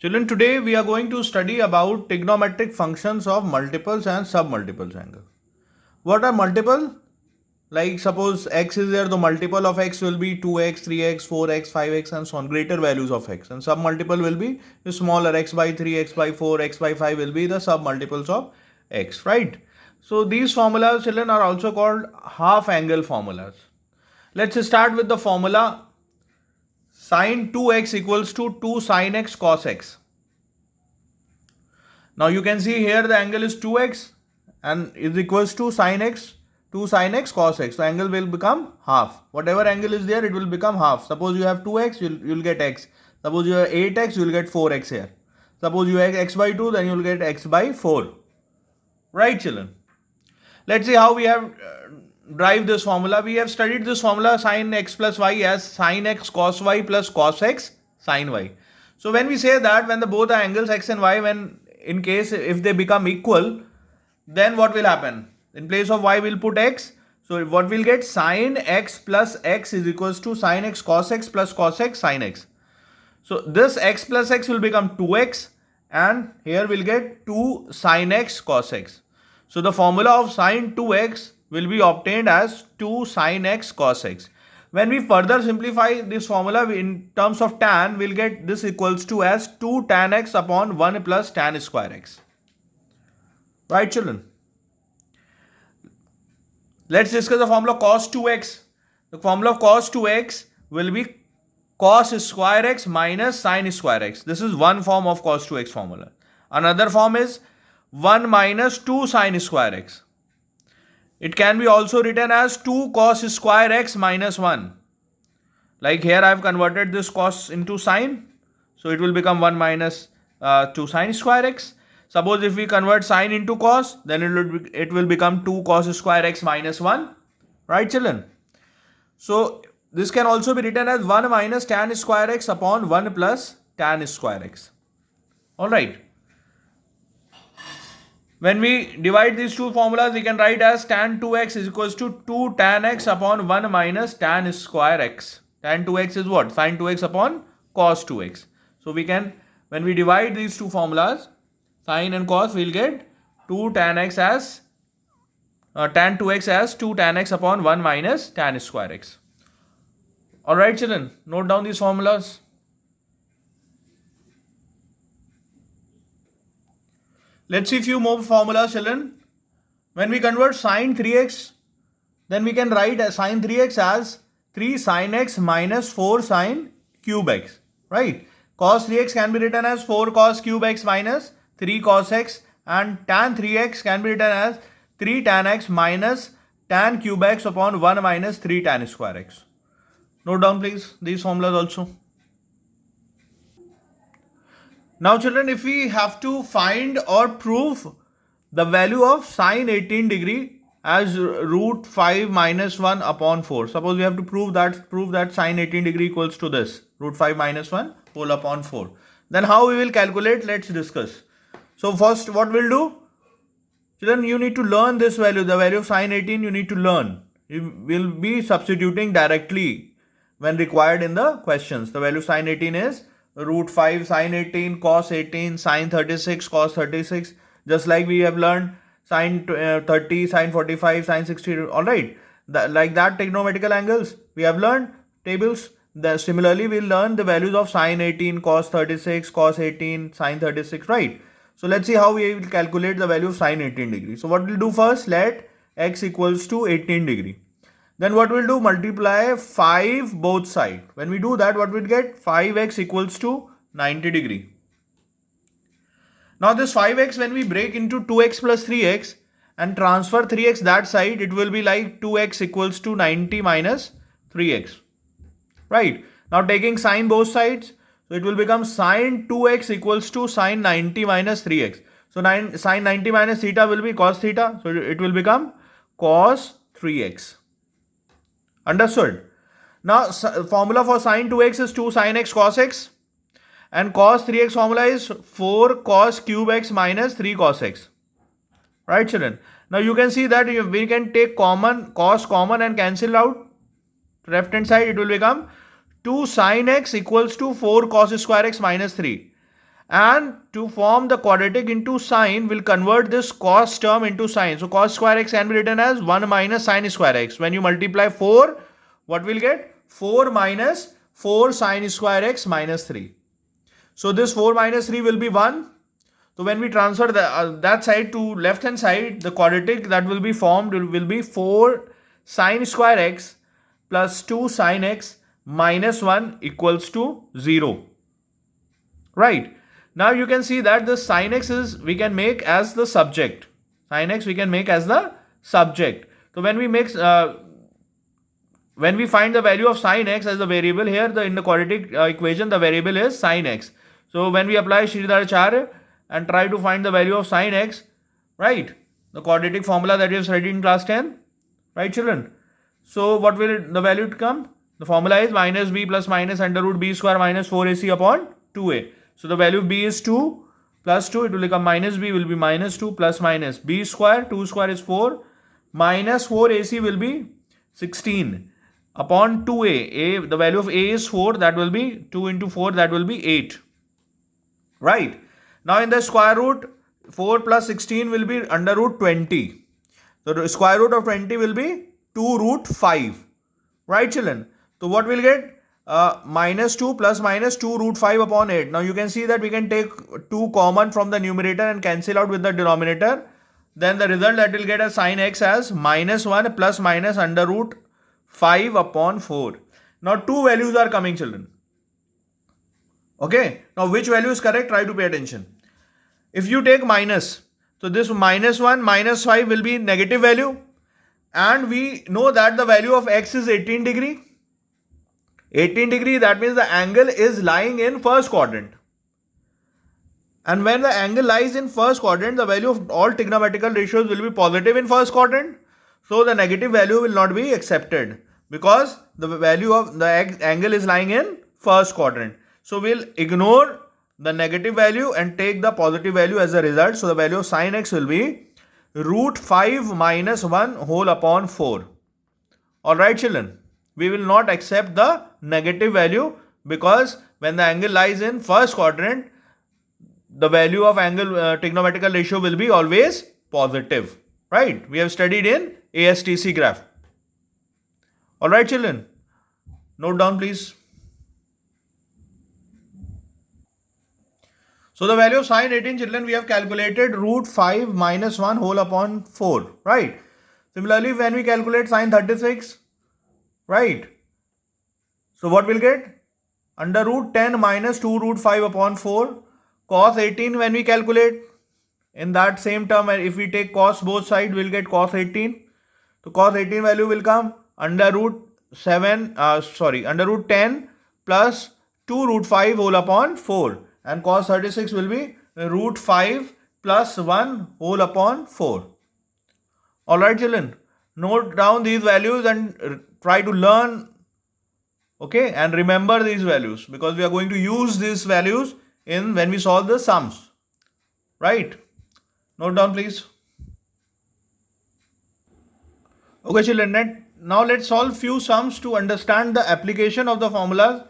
Children, today we are going to study about trigonometric functions of multiples and submultiples angle. What are multiple? Like suppose x is there, the multiple of x will be 2x, 3x, 4x, 5x and so on, greater values of x. And submultiple will be the smaller, x by 3, x by 4, x by 5 will be the submultiples of x, right? So these formulas, children, are also called half angle formulas. Let's start with the formula sin 2x equals to 2 sin x cos x. Now you can see here the angle is 2x and is equals to sin x, 2 sin x cos x. So angle will become half. Whatever angle is there, it will become half. Suppose you have 2x, you'll get x. Suppose you have 8x, you'll get 4x here. Suppose you have x by 2, then you'll get x by 4. Right, children? Let's see how we have derived this formula. We have studied this formula sin x plus y as sin x cos y plus cos x sin y. So when we say that when the both are angles x and y, when in case if they become equal, then what will happen? In place of y we'll put x. So what we'll get, sin x plus x is equals to sin x cos x plus cos x sin x. So this x plus x will become 2x and here we'll get 2 sin x cos x. So the formula of sin 2x will be obtained as 2 sin x cos x. When we further simplify this formula in terms of tan, we'll get this equals to as 2 tan x upon 1 plus tan square x. Right, children? Let's discuss the formula cos 2x. The formula of cos 2x will be cos square x minus sin square x. This is one form of cos 2x formula. Another form is 1 minus 2 sin square x. It can be also written as 2 cos square x minus 1. Like here I have converted this cos into sin. So it will become 1 minus 2 sin square x. Suppose if we convert sin into cos, then it will become 2 cos square x minus 1. Right, children? So this can also be written as 1 minus tan square x upon 1 plus tan square x. Alright. When we divide these two formulas, we can write as tan 2x is equals to 2 tan x upon 1 minus tan square x. Tan 2x is what? Sin 2x upon cos 2x. So we can, when we divide these two formulas, sin and cos, we'll get 2 tan x as, tan 2x as 2 tan x upon 1 minus tan square x. Alright, children, note down these formulas. Let's see few more formulas, children. When we convert sin 3x, then we can write sin 3x as 3 sin x minus 4 sin cube x. Right? Cos 3x can be written as 4 cos cube x minus 3 cos x, and tan 3x can be written as 3 tan x minus tan cube x upon 1 minus 3 tan square x. Note down please these formulas also. Now children, if we have to find or prove the value of sin 18 degree as root 5 minus 1 upon 4. Suppose we have to prove that sin 18 degree equals to this, root 5 minus 1 whole upon 4. Then how we will calculate, let's discuss. So first what we'll do, children, you need to learn this value, the value of sin 18 you need to learn. You will be substituting directly when required in the questions. The value of sin 18 is root 5 sin 18 cos 18 sin 36 cos 36, just like we have learned sin 30 sin 45 sin 60. All right, like that trigonometrical angles we have learned tables. Similarly we'll learn the values of sin 18 cos 36 cos 18 sin 36. Right? So let's see how we will calculate the value of sin 18 degree. So what we'll do first, let x equals to 18 degree. Then what we'll do, multiply 5 both sides. When we do that, what we'll get, 5x equals to 90 degree. Now this 5x, when we break into 2x plus 3x and transfer 3x that side, it will be like 2x equals to 90 minus 3x. Right? Now taking sine both sides, so it will become sine 2x equals to sine 90 minus 3x. So sine 90 minus theta will be cos theta. So it will become cos 3x. Understood? Now formula for sin 2x is 2 sin x cos x, and cos 3x formula is 4 cos cube x minus 3 cos x. Right, children? Now you can see that we can take cos common and cancel out. Left hand side it will become 2 sin x equals to 4 cos square x minus 3. And to form the quadratic into sine, we'll convert this cos term into sine. So cos square x can be written as 1 minus sine square x. When you multiply 4, what we'll get? 4 minus 4 sine square x minus 3. So this 4 minus 3 will be 1. So when we transfer that side to left hand side, the quadratic that will be formed will be 4 sine square x plus 2 sine x minus 1 equals to 0. Right. Now you can see that the sin x we can make as the subject. Sin x we can make as the subject. So when we find the value of sin x as the variable here, in the quadratic equation, the variable is sin x. So when we apply Sridharacharya and try to find the value of sin x, right, the quadratic formula that you have studied in class 10, right children? So what will the value come? The formula is minus b plus minus under root b square minus 4ac upon 2a. So the value of b is 2 plus 2, it will become minus b will be minus 2 plus minus b square, 2 square is 4, minus 4ac will be 16 upon 2a. The value of a is 4, that will be 2 into 4, that will be 8. Right. Now in the square root, 4 plus 16 will be under root 20. So the square root of 20 will be 2 root 5. Right children? So what we'll get? Minus 2 plus minus 2 root 5 upon 8. Now you can see that we can take 2 common from the numerator and cancel out with the denominator. Then the result that will get as sin x as minus 1 plus minus under root 5 upon 4. Now two values are coming children. Okay. Now which value is correct? Try to pay attention. If you take minus, so this minus 1 minus 5 will be negative value. And we know that the value of x is 18 degree. 18 degree, that means the angle is lying in first quadrant. And when the angle lies in first quadrant, the value of all trigonometrical ratios will be positive in first quadrant. So the negative value will not be accepted because the value of the angle is lying in first quadrant. So we'll ignore the negative value and take the positive value as a result. So the value of sin x will be root 5 minus 1 whole upon 4. Alright children. We will not accept the negative value because when the angle lies in first quadrant, the value of angle trigonometrical ratio will be always positive. Right? We have studied in ASTC graph. Alright children. Note down please. So the value of sin 18 children, we have calculated root 5 minus 1 whole upon 4. Right? Similarly, when we calculate sin 36, right? So what we'll get? Under root 10 minus 2 root 5 upon 4. Cos 18 when we calculate, in that same term, if we take cos both sides, we'll get cos 18. So cos 18 value will come under root 10 plus 2 root 5 whole upon 4. And cos 36 will be root 5 plus 1 whole upon 4. Alright children, note down these values and try to learn, okay, and remember these values because we are going to use these values when we solve the sums. Right? Note down please. Okay children, now let's solve few sums to understand the application of the formulas.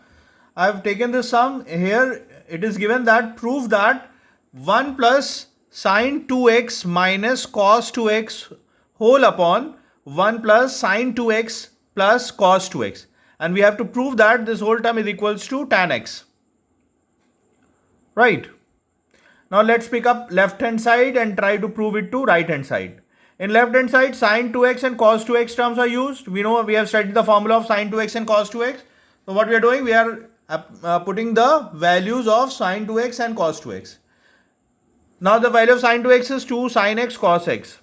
I have taken this sum here. It is given that prove that 1 plus sin 2x minus cos 2x whole upon 1 plus sin 2x plus cos 2x. And we have to prove that this whole term is equals to tan x. Right. Now let's pick up left hand side and try to prove it to right hand side. In left hand side, sin 2x and cos 2x terms are used. We know we have studied the formula of sin 2x and cos 2x. So what we are doing, we are putting the values of sin 2x and cos 2x. Now the value of sin 2x is 2 sin x cos x.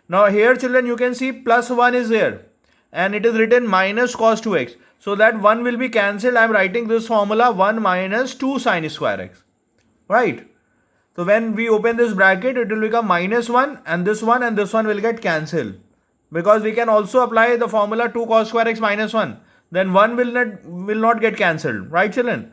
Now here children you can see plus 1 is there and it is written minus cos 2x. So that 1 will be cancelled. I am writing this formula 1 minus 2 sin square x. Right. So when we open this bracket, it will become minus 1 and this one will get cancelled. Because we can also apply the formula 2 cos square x minus 1. Then 1 will not get cancelled. Right children?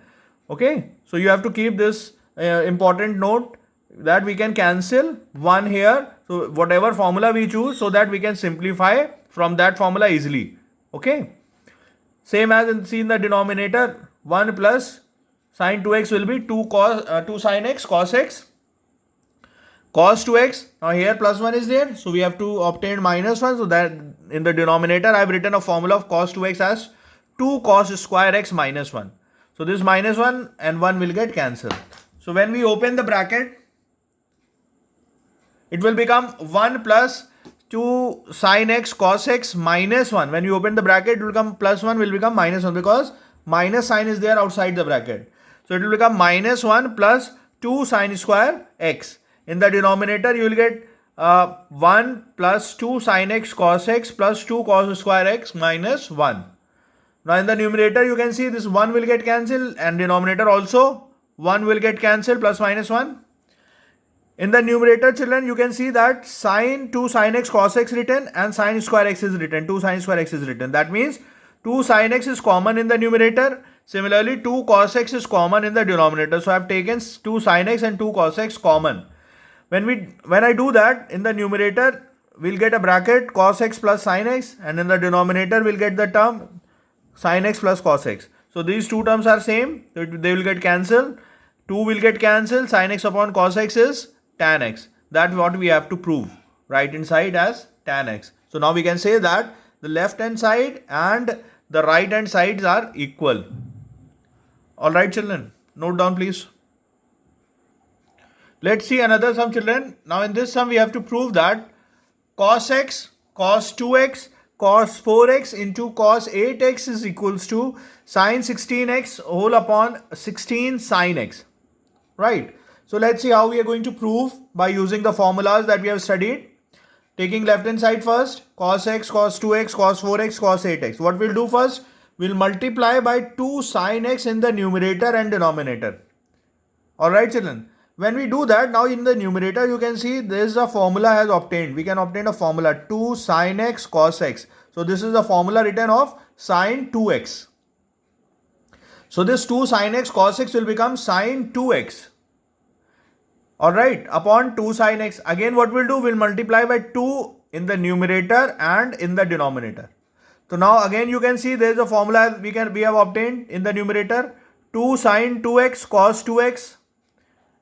Okay. So you have to keep this important note that we can cancel 1 here. So whatever formula we choose, so that we can simplify from that formula easily. Okay. Same as in the denominator, 1 plus Sine 2x will be 2 sin x cos x. Cos 2x, now here plus 1 is there, so we have to obtain minus 1, so that in the denominator I have written a formula of cos 2x as 2 cos square x minus 1. So this minus 1 and 1 will get cancelled. So when we open the bracket, it will become 1 plus 2 sin x cos x minus 1. When you open the bracket, it will become plus 1 will become minus 1 because minus sign is there outside the bracket. So it will become minus 1 plus 2 sin square x. In the denominator, you will get 1 plus 2 sin x cos x plus 2 cos square x minus 1. Now in the numerator, you can see this 1 will get cancelled, and denominator also 1 will get cancelled, plus minus 1. In the numerator, children, you can see that sin 2 sin x cos x written and sin square x is written. 2 sin square x is written. That means 2 sin x is common in the numerator. Similarly, 2 cos x is common in the denominator. So I have taken 2 sin x and 2 cos x common. When I do that, in the numerator, we'll get a bracket cos x plus sin x, and in the denominator, we'll get the term sin x plus cos x. So these two terms are same, so they will get cancelled. 2 will get cancelled, sin x upon cos x is tan x. That's what we have to prove. Right hand side as tan x. So now we can say that the left hand side and the right hand sides are equal. Alright children, note down please. Let's see another sum, children. Now in this sum we have to prove that cos x, cos 2x, cos 4x into cos 8x is equals to sin 16x whole upon 16 sin x. Right. So let's see how we are going to prove by using the formulas that we have studied. Taking left hand side first, cos x, cos 2x, cos 4x, cos 8x. What we'll do first, we'll multiply by 2 sin x in the numerator and denominator. Alright children. When we do that, now in the numerator you can see there is a formula has obtained. We can obtain a formula 2 sin x cos x. So this is the formula written of sin 2x. So this 2 sin x cos x will become sin 2x. Alright, upon 2 sin x. Again what we'll do, we'll multiply by 2 in the numerator and in the denominator. So now again you can see there is a formula we have obtained in the numerator. 2 sin 2x cos 2x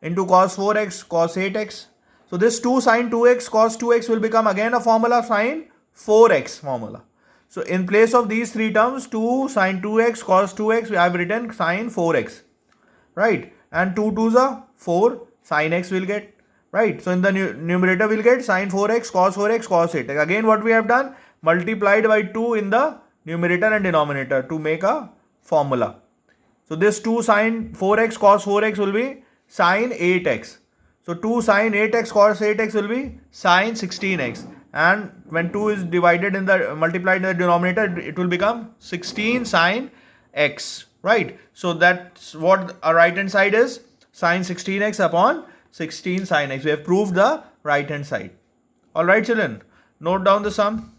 into cos 4x cos 8x. So this 2 sin 2x cos 2x will become again a formula sin 4x formula. So in place of these three terms, 2 sin 2x cos 2x, I have written sin 4x. Right. And 2 2s are 4 sin x will get. Right. So in the numerator we'll get sin 4x cos 8x. Again what we have done, multiplied by 2 in the numerator and denominator to make a formula. So this 2 sin 4x cos 4x will be sin 8x. So 2 sin 8x cos 8x will be sin 16x. And when 2 is divided in the multiplied in the denominator, it will become 16 sin x. Right. So that's what our right hand side is, sin 16x upon 16 sin x. We have proved the right hand side. Alright children, note down the sum.